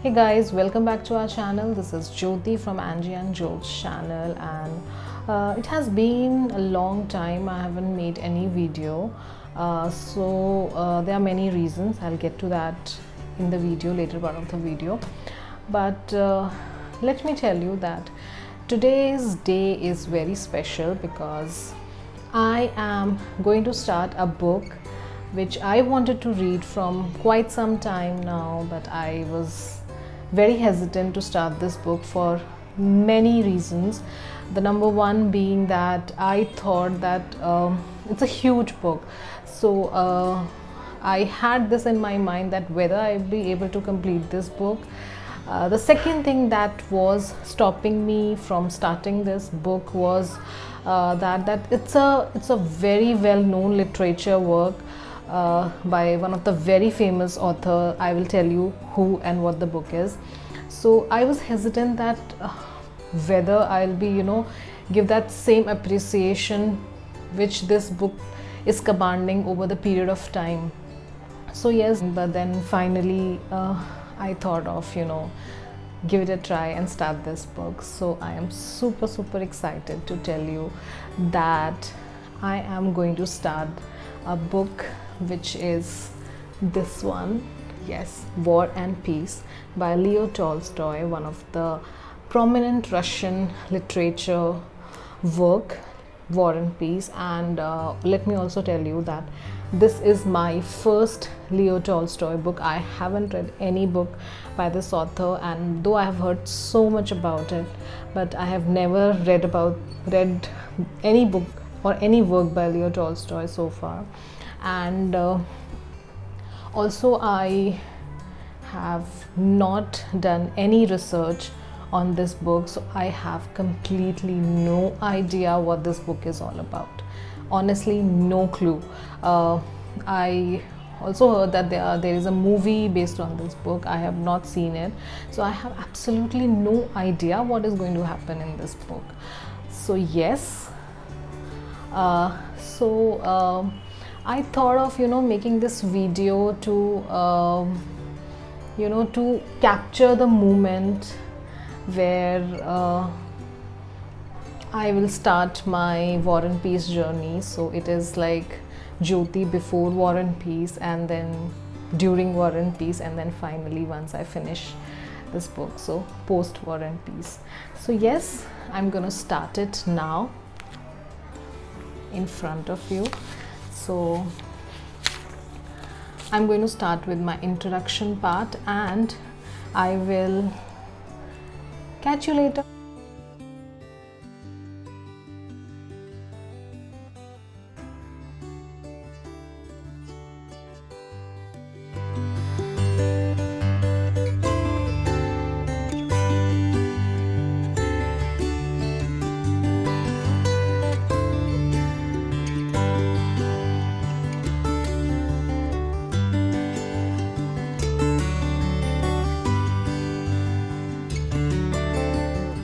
Hey guys, welcome back to our channel. This is Jyoti from Anji and Joel's channel, and it has been a long time I haven't made any video. There are many reasons. I'll get to that in the video, later part of the video. But let me tell you that today's day is very special because I am going to start a book which I wanted to read from quite some time now, but I was very hesitant to start this book for many reasons. The number one being that I thought that it's a huge book, so I had this in my mind that whether I'd be able to complete this book. The second thing that was stopping me from starting this book was that it's a very well-known literature work by one of the very famous author. I will tell you who and what the book is. So I was hesitant that whether I'll be give that same appreciation which this book is commanding over the period of time. So yes, but then finally I thought of give it a try and start this book. So I am super excited to tell you that I am going to start a book which is this one. Yes, War and Peace by Leo Tolstoy, one of the prominent Russian literature work, War and Peace. And let me also tell you that this is my first Leo Tolstoy book. I haven't read any book by this author, and though I have heard so much about it, but I have never read any book or any work by Leo Tolstoy so far. And also I have not done any research on this book, so I have completely no idea what this book is all about. Honestly, no clue. I also heard that there is a movie based on this book. I have not seen it, so I have absolutely no idea what is going to happen in this book. So yes, I thought of making this video to to capture the moment where I will start my War and Peace journey. So it is like Jyoti before War and Peace, and then during War and Peace, and then finally once I finish this book, so post War and Peace. So yes, I'm gonna start it now in front of you. So I'm going to start with my introduction part, and I will catch you later.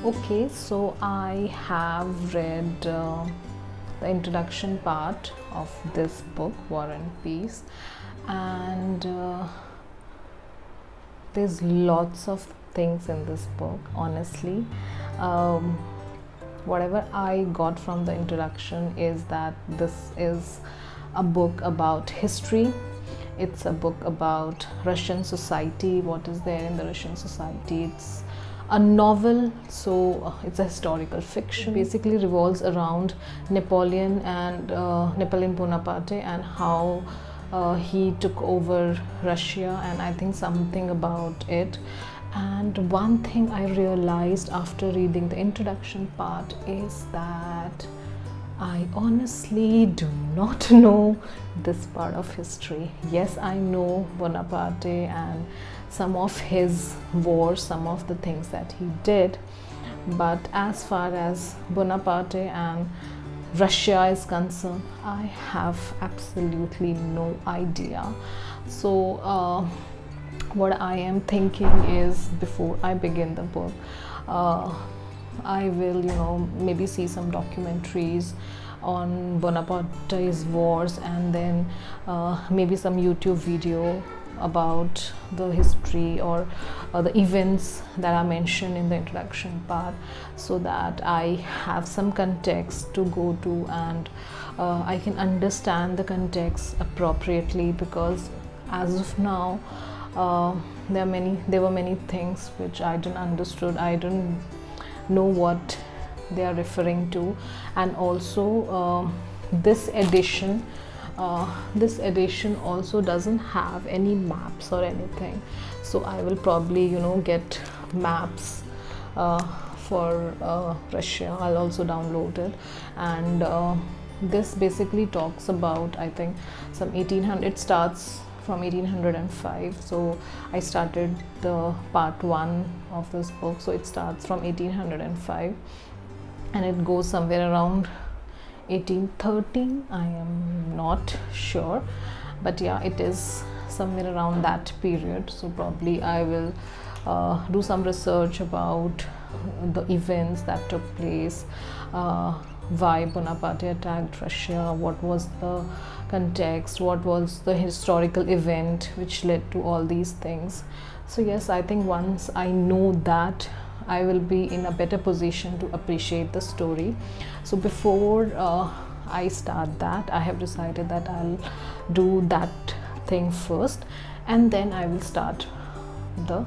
Okay, so I have read the introduction part of this book, War and Peace, and there's lots of things in this book. Honestly, whatever I got from the introduction is that this is a book about history. It's a book about Russian society, what is there in the Russian society. It's a novel, so it's a historical fiction. It basically revolves around Napoleon and Napoleon Bonaparte, and how he took over Russia, and I think something about it. And one thing I realized after reading the introduction part is that I honestly do not know this part of history. Yes, I know Bonaparte and some of his wars, some of the things that he did, but as far as Bonaparte and Russia is concerned, I have absolutely no idea. So what I am thinking is, before I begin the book, I will maybe see some documentaries on Bonaparte's wars, and then maybe some YouTube video about the history or the events that are mentioned in the introduction part, so that I have some context to go to, and I can understand the context appropriately, because as of now there were many things which I didn't understood. I didn't know what they are referring to. And also this edition also doesn't have any maps or anything, so I will probably get maps for Russia. I'll also download it. And this basically talks about, I think, some 1800. It starts from 1805, so I started the part 1 of this book, so it starts from 1805 and it goes somewhere around 1813. I am not sure, but yeah, it is somewhere around that period. So probably I will do some research about the events that took place, why Bonaparte attacked Russia, what was the context, what was the historical event which led to all these things. So yes, I think once I know that, I will be in a better position to appreciate the story. So before I start that, I have decided that I'll do that thing first, and then I will start the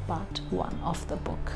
part 1 of the book.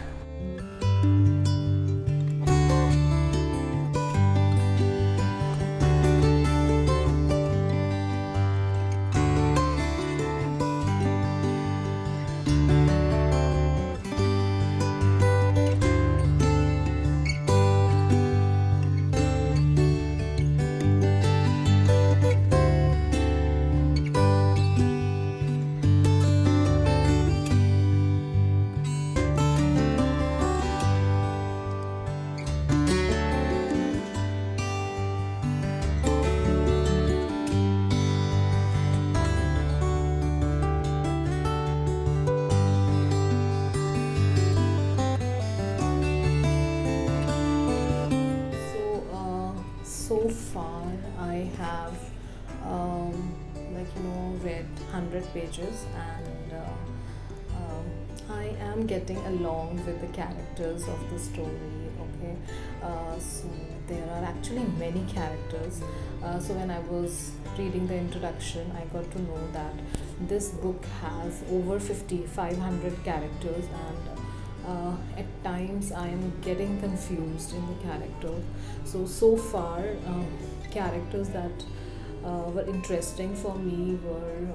So far I have read 100 pages, and I am getting along with the characters of the story. Okay, so there are actually many characters. So when I was reading the introduction, I got to know that this book has over 500 characters, and at times I am getting confused in the character. So far, characters that were interesting for me were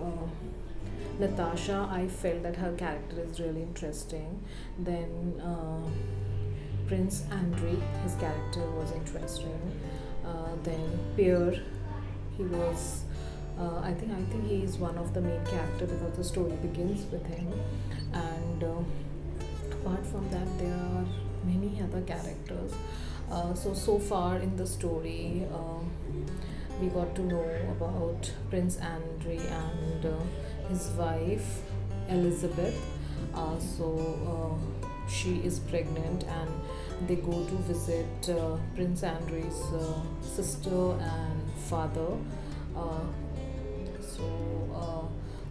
Natasha. I felt that her character is really interesting. Then Prince Andrei, his character was interesting. Then Pierre, he was I think he is one of the main characters, because the story begins with him. And apart from that, there are many other characters. So far in the story, we got to know about Prince Andrei and his wife Elizabeth. She is pregnant, and they go to visit Prince Andrei's sister and father.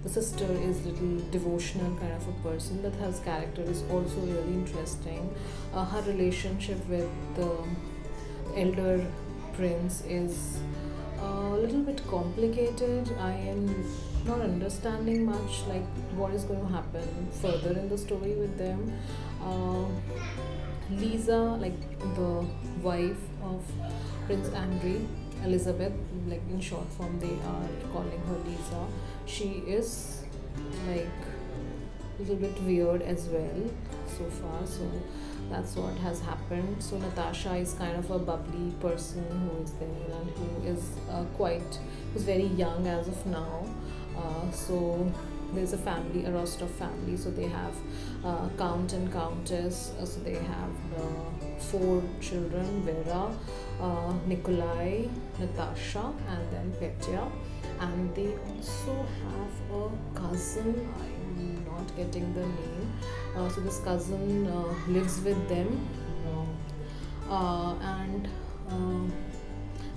The sister is little devotional kind of a person, but her character is also really interesting. Her relationship with the elder prince is a little bit complicated. I am not understanding much, like what is going to happen further in the story with them. Lisa, like the wife of Prince Andrei, Elizabeth, like in short form they are calling her Lisa. She is like a little bit weird as well so far. So that's what has happened. So Natasha is kind of a bubbly person who is there, and who is who's very young as of now. So there's a family, a Rostov family. So they have Count and Countess. So they have 4 children: Vera, Nikolai, Natasha, and then Petya. And they also have a cousin. I'm not getting the name. So this cousin lives with them, and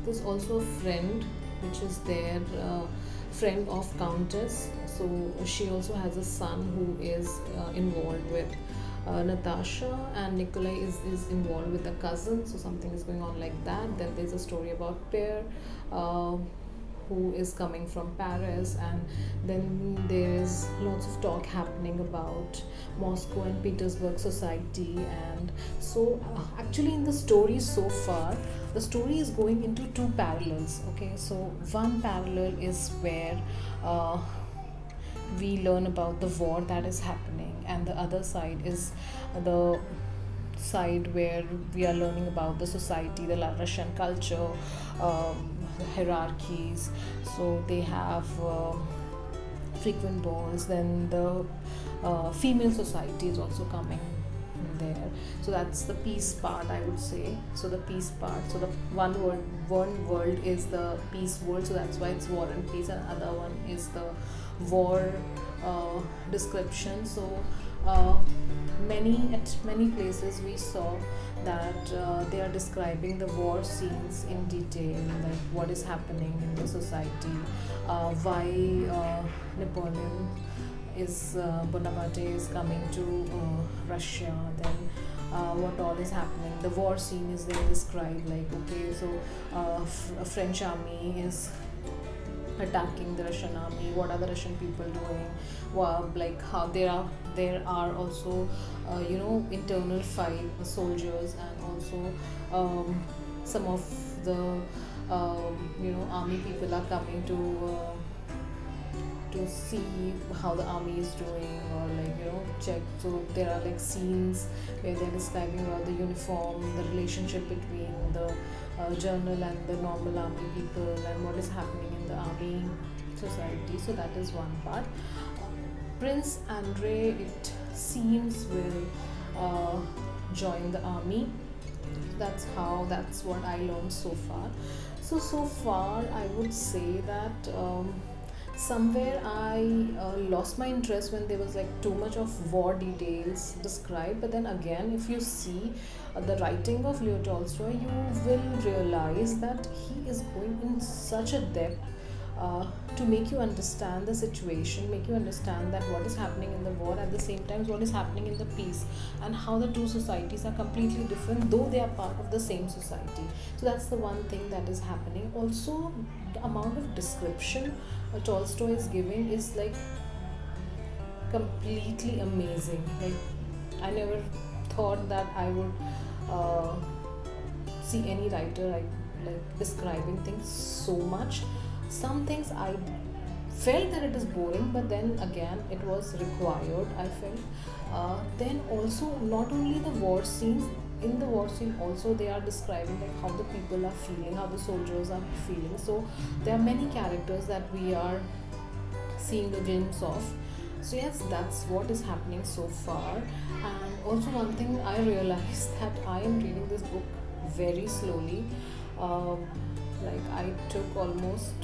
there's also a friend which is there, friend of Countess. So she also has a son who is involved with Natasha, and Nikolai is involved with a cousin, so something is going on like that. Then there's a story about Pierre, uh, who is coming from Paris, and then there's lots of talk happening about Moscow and Petersburg society. And so, actually, in the story so far, the story is going into two parallels. Okay, so one parallel is where we learn about the war that is happening, and the other side is the side where we are learning about the society, the Russian culture, hierarchies. So they have frequent balls. Then the female society is also coming there. So that's the peace part, I would say. So the peace part. So the one world is the peace world. So that's why it's war and peace, and other one is the war description. So at many places we saw that they are describing the war scenes in detail, like what is happening in the society, why Napoleon is Bonaparte is coming to Russia, then what all is happening. The war scene is there described, like okay, so a French army is attacking the Russian army. What are the Russian people doing? Like how there are also internal fight soldiers, and also some of the army people are coming to see how the army is doing, or check. So there are like scenes where they're describing about the uniform, the relationship between the journal and the normal army people, and what is happening in the army society. So that is one part. Prince Andrei, it seems, will join the army. That's what I learned so far. So far I would say that somewhere I lost my interest when there was like too much of war details described. But then again, if you see the writing of Leo Tolstoy, you will realize that he is going in such a depth to make you understand the situation, make you understand that what is happening in the war, at the same time what is happening in the peace, and how the two societies are completely different, though they are part of the same society. So that's the one thing that is happening. Also, the amount of description Tolstoy is giving is like completely amazing. Like I never thought that I would see any writer like describing things so much. Some things I felt that it is boring, but then again it was required, I felt. Then also, not only the war scenes, in the war scene also they are describing like how the people are feeling, how the soldiers are feeling. So there are many characters that we are seeing the glimpse of. So yes, that's what is happening so far. And also one thing I realized that I am reading this book very slowly. Like I took almost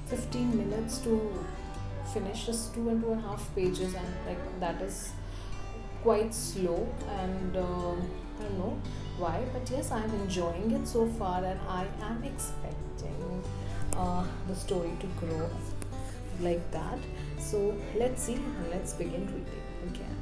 15 minutes to finish just 2.5 pages, and like that is quite slow. And I don't know why, but yes, I'm enjoying it so far, and I am expecting the story to grow like that. So let's see, and let's begin reading again.